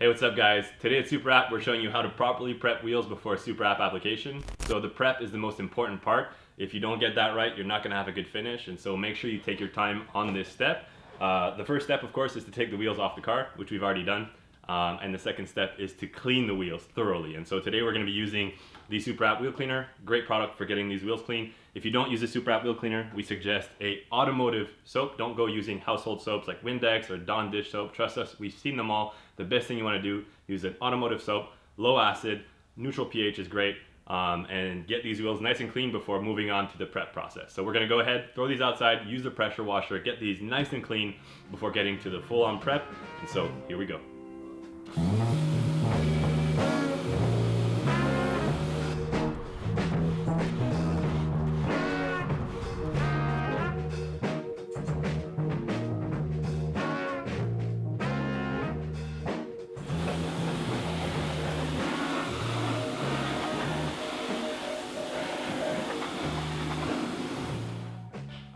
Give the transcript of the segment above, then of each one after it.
Hey, what's up guys? Today at Super App, we're showing you how to properly prep wheels before a Super App application. So the prep is the most important part. If you don't get that right, you're not gonna have a good finish. And so make sure you take your time on this step. The first step, of course, is to take the wheels off the car, which we've already done. And the second step is to clean the wheels thoroughly. And so today we're gonna be using the Super App Wheel Cleaner. Great product for getting these wheels clean. If you don't use the Super App Wheel Cleaner, we suggest a automotive soap. Don't go using household soaps like Windex or Dawn dish soap. Trust us, we've seen them all. The best thing you wanna do, use an automotive soap, low acid, neutral pH is great, and get these wheels nice and clean before moving on to the prep process. So we're gonna go ahead, throw these outside, use the pressure washer, get these nice and clean before getting to the full-on prep. And so here we go.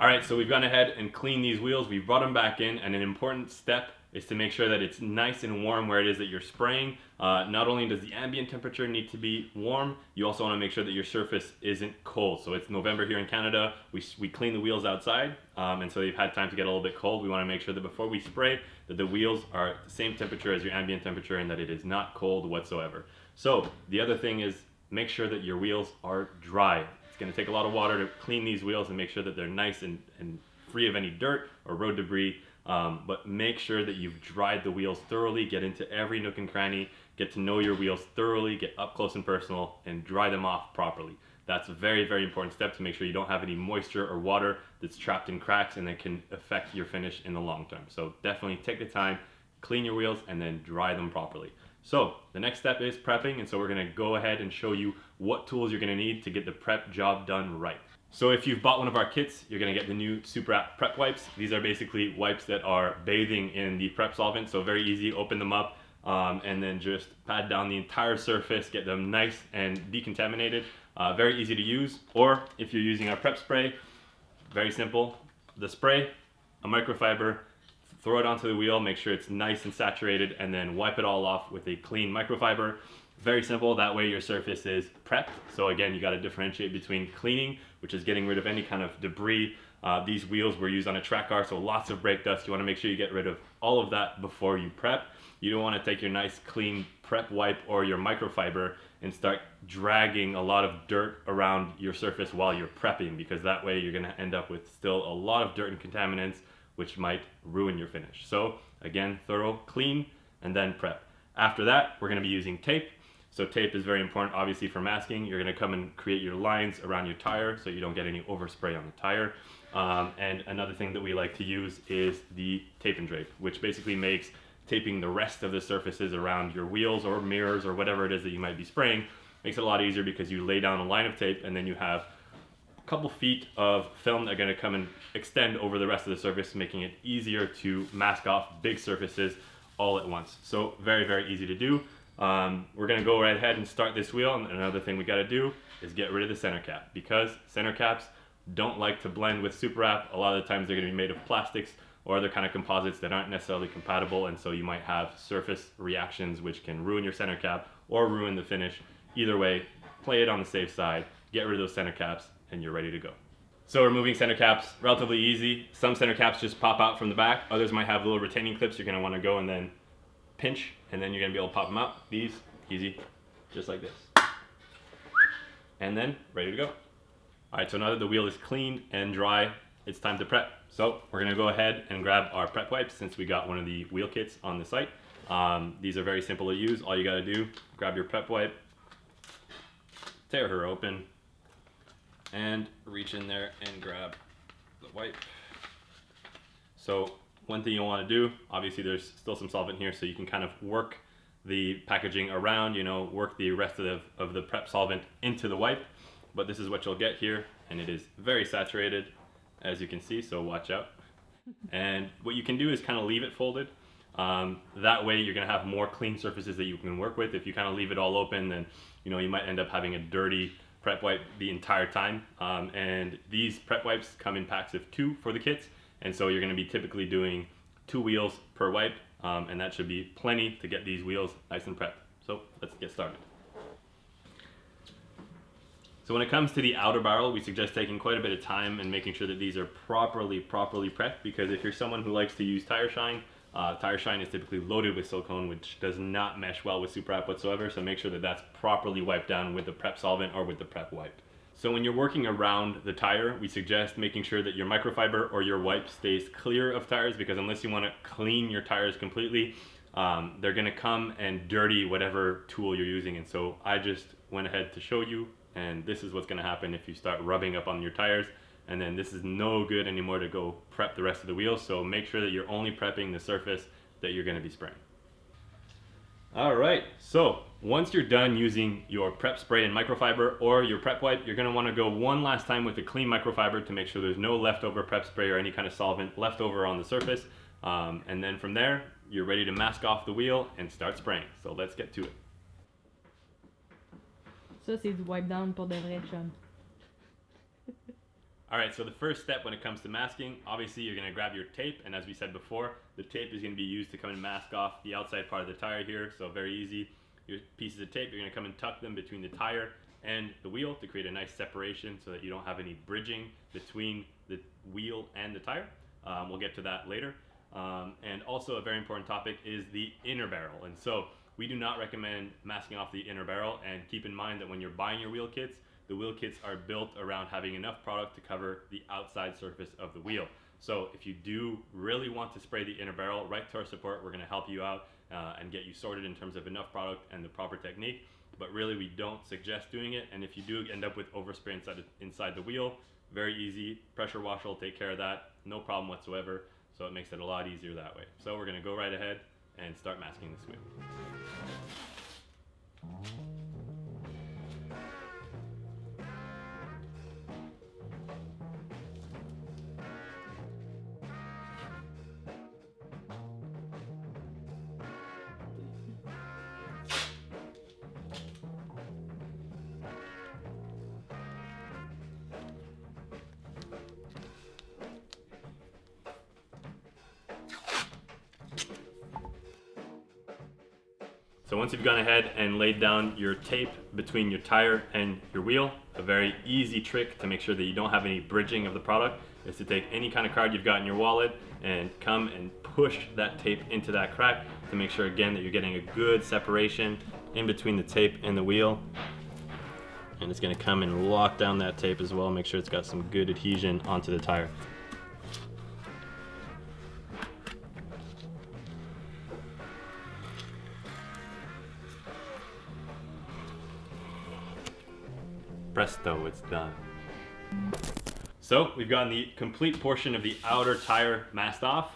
All right, so we've gone ahead and cleaned these wheels. We've brought them back in, and an important step is to make sure that it's nice and warm where it is that you're spraying. Not only does the ambient temperature need to be warm, you also want to make sure that your surface isn't cold. So it's November here in Canada. We clean the wheels outside, and so they've had time to get a little bit cold. We want to make sure that before we spray, that the wheels are at the same temperature as your ambient temperature and that it is not cold whatsoever. So the other thing is make sure that your wheels are dry. It's going to take a lot of water to clean these wheels and make sure that they're nice and free of any dirt or road debris. But make sure that you've dried the wheels thoroughly, get into every nook and cranny, get to know your wheels thoroughly, get up close and personal, and dry them off properly. That's a very, very important step to make sure you don't have any moisture or water that's trapped in cracks and that can affect your finish in the long term. So definitely take the time, clean your wheels, and then dry them properly. So the next step is prepping, and so we're gonna go ahead and show you what tools you're gonna need to get the prep job done right. So if you've bought one of our kits, you're gonna get the new Super App Prep Wipes. These are basically wipes that are bathing in the prep solvent, so very easy, open them up, and then just pat down the entire surface, get them nice and decontaminated. Very easy to use. Or if you're using our prep spray, very simple. The spray, a microfiber, throw it onto the wheel, make sure it's nice and saturated, and then wipe it all off with a clean microfiber. Very simple, that way your surface is prepped. So again, you gotta differentiate between cleaning, which is getting rid of any kind of debris. These wheels were used on a track car, so lots of brake dust. You wanna make sure you get rid of all of that before you prep. You don't wanna take your nice clean prep wipe or your microfiber and start dragging a lot of dirt around your surface while you're prepping, because that way you're gonna end up with still a lot of dirt and contaminants, which might ruin your finish. So again, thorough, clean, and then prep. After that, we're gonna be using tape. So tape is very important, obviously, for masking. You're gonna come and create your lines around your tire so you don't get any overspray on the tire. And another thing that we like to use is the tape and drape, which basically makes taping the rest of the surfaces around your wheels or mirrors or whatever it is that you might be spraying, makes it a lot easier because you lay down a line of tape and then you have couple feet of film that are going to come and extend over the rest of the surface, making it easier to mask off big surfaces all at once. So very, very easy to do. We're going to go right ahead and start this wheel, and another thing we got to do is get rid of the center cap, because center caps don't like to blend with Super App. A lot of the times they're going to be made of plastics or other kind of composites that aren't necessarily compatible, and so you might have surface reactions which can ruin your center cap or ruin the finish. Either way, play it on the safe side, get rid of those center caps, and you're ready to go. So removing center caps, relatively easy. Some center caps just pop out from the back. Others might have little retaining clips. You're gonna wanna go and then pinch, and then you're gonna be able to pop them out. These, easy, just like this. And then, ready to go. All right, so now that the wheel is clean and dry, it's time to prep. So we're gonna go ahead and grab our prep wipes since we got one of the wheel kits on the site. These are very simple to use. All you gotta do, grab your prep wipe, tear her open, and reach in there and grab the wipe. So one thing you'll want to do, obviously there's still some solvent here, so you can kind of work the packaging around, work the rest of the prep solvent into the wipe. But this is what you'll get here, and it is very saturated, as you can see, so watch out. And what you can do is kind of leave it folded. That way you're gonna have more clean surfaces that you can work with. If you kind of leave it all open, then you might end up having a dirty prep wipe the entire time. And these prep wipes come in packs of 2 for the kits, and so you're going to be typically doing 2 wheels per wipe. and that should be plenty to get these wheels nice and prepped. So let's get started. So when it comes to the outer barrel, we suggest taking quite a bit of time and making sure that these are properly prepped, because if you're someone who likes to use tire shine is typically loaded with silicone, which does not mesh well with Super Wrap whatsoever, so make sure that that's properly wiped down with the prep solvent or with the prep wipe. So when you're working around the tire, we suggest making sure that your microfiber or your wipe stays clear of tires, because unless you want to clean your tires completely, they're going to come and dirty whatever tool you're using. And so I just went ahead to show you, and this is what's going to happen if you start rubbing up on your tires, and then this is no good anymore to go prep the rest of the wheels. So make sure that you're only prepping the surface that you're going to be spraying. Alright, so once you're done using your prep spray and microfiber or your prep wipe, you're going to want to go one last time with a clean microfiber to make sure there's no leftover prep spray or any kind of solvent left over on the surface, and then from there you're ready to mask off the wheel and start spraying. So let's get to it. Ça, c'est du wipe down pour de vrai, chum. Alright, so the first step when it comes to masking, obviously you're going to grab your tape, and as we said before, the tape is going to be used to come and mask off the outside part of the tire here, so very easy. Your pieces of tape, you're going to come and tuck them between the tire and the wheel to create a nice separation so that you don't have any bridging between the wheel and the tire. We'll get to that later. And also a very important topic is the inner barrel, and so we do not recommend masking off the inner barrel, and keep in mind that when you're buying your wheel kits, the wheel kits are built around having enough product to cover the outside surface of the wheel. So if you do really want to spray the inner barrel, write to our support. We're going to help you out and get you sorted in terms of enough product and the proper technique, but really we don't suggest doing it. And if you do end up with overspray inside the wheel, very easy, pressure washer will take care of that, no problem whatsoever, so it makes it a lot easier that way. So we're going to go right ahead and start masking this wheel. So once you've gone ahead and laid down your tape between your tire and your wheel, a very easy trick to make sure that you don't have any bridging of the product is to take any kind of card you've got in your wallet and come and push that tape into that crack to make sure again that you're getting a good separation in between the tape and the wheel. And it's going to come and lock down that tape as well, make sure it's got some good adhesion onto the tire. Presto, it's done. So we've gotten the complete portion of the outer tire masked off.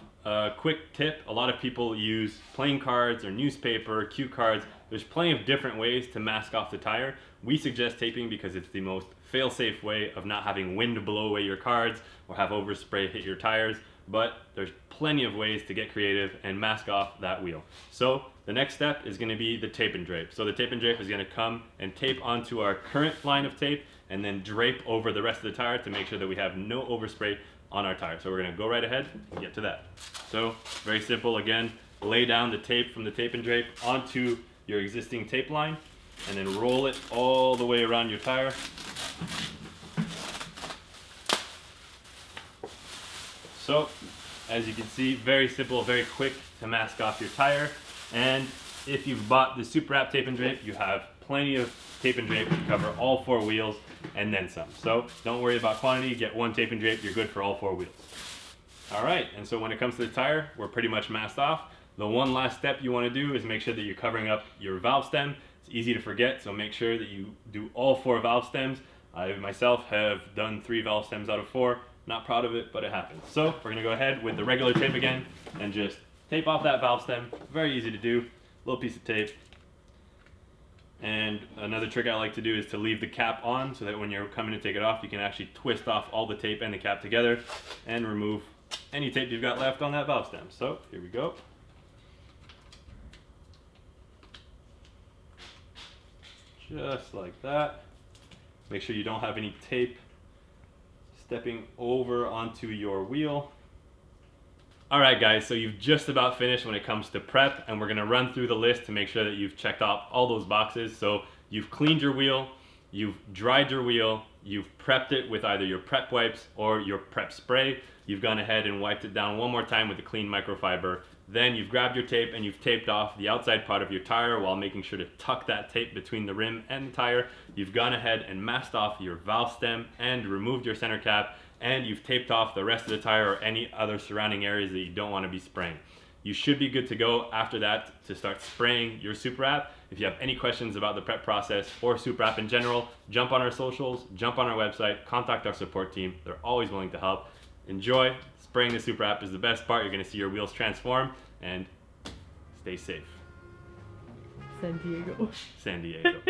Quick tip, a lot of people use playing cards or newspaper, cue cards. There's plenty of different ways to mask off the tire. We suggest taping because it's the most fail-safe way of not having wind blow away your cards or have overspray hit your tires, but there's plenty of ways to get creative and mask off that wheel. So the next step is going to be the tape and drape. So the tape and drape is going to come and tape onto our current line of tape and then drape over the rest of the tire to make sure that we have no overspray on our tire. So we're going to go right ahead and get to that. So very simple again, lay down the tape from the tape and drape onto your existing tape line and then roll it all the way around your tire. So as you can see, very simple, very quick to mask off your tire. And if you've bought the Super Wrap tape and drape, you have plenty of tape and drape to cover all 4 wheels and then some. So don't worry about quantity, get 1 tape and drape, you're good for all 4 wheels. Alright, and so when it comes to the tire, we're pretty much masked off. The one last step you want to do is make sure that you're covering up your valve stem. It's easy to forget, so make sure that you do all 4 valve stems. I myself have done 3 valve stems out of 4. Not proud of it, but it happens. So we're going to go ahead with the regular tape again and just tape off that valve stem. Very easy to do. Little piece of tape. And another trick I like to do is to leave the cap on so that when you're coming to take it off, you can actually twist off all the tape and the cap together and remove any tape you've got left on that valve stem. So here we go. Just like that. Make sure you don't have any tape stepping over onto your wheel. All right, guys, so you've just about finished when it comes to prep, and we're gonna run through the list to make sure that you've checked off all those boxes. So you've cleaned your wheel, you've dried your wheel, you've prepped it with either your prep wipes or your prep spray. You've gone ahead and wiped it down one more time with a clean microfiber. Then you've grabbed your tape and you've taped off the outside part of your tire while making sure to tuck that tape between the rim and the tire. You've gone ahead and masked off your valve stem and removed your center cap, and you've taped off the rest of the tire or any other surrounding areas that you don't want to be spraying. You should be good to go after that to start spraying your Super App. If you have any questions about the prep process or Super App in general, jump on our socials, jump on our website, contact our support team. They're always willing to help. Enjoy. Spraying the Super App is the best part. You're going to see your wheels transform, and stay safe. San Diego. San Diego.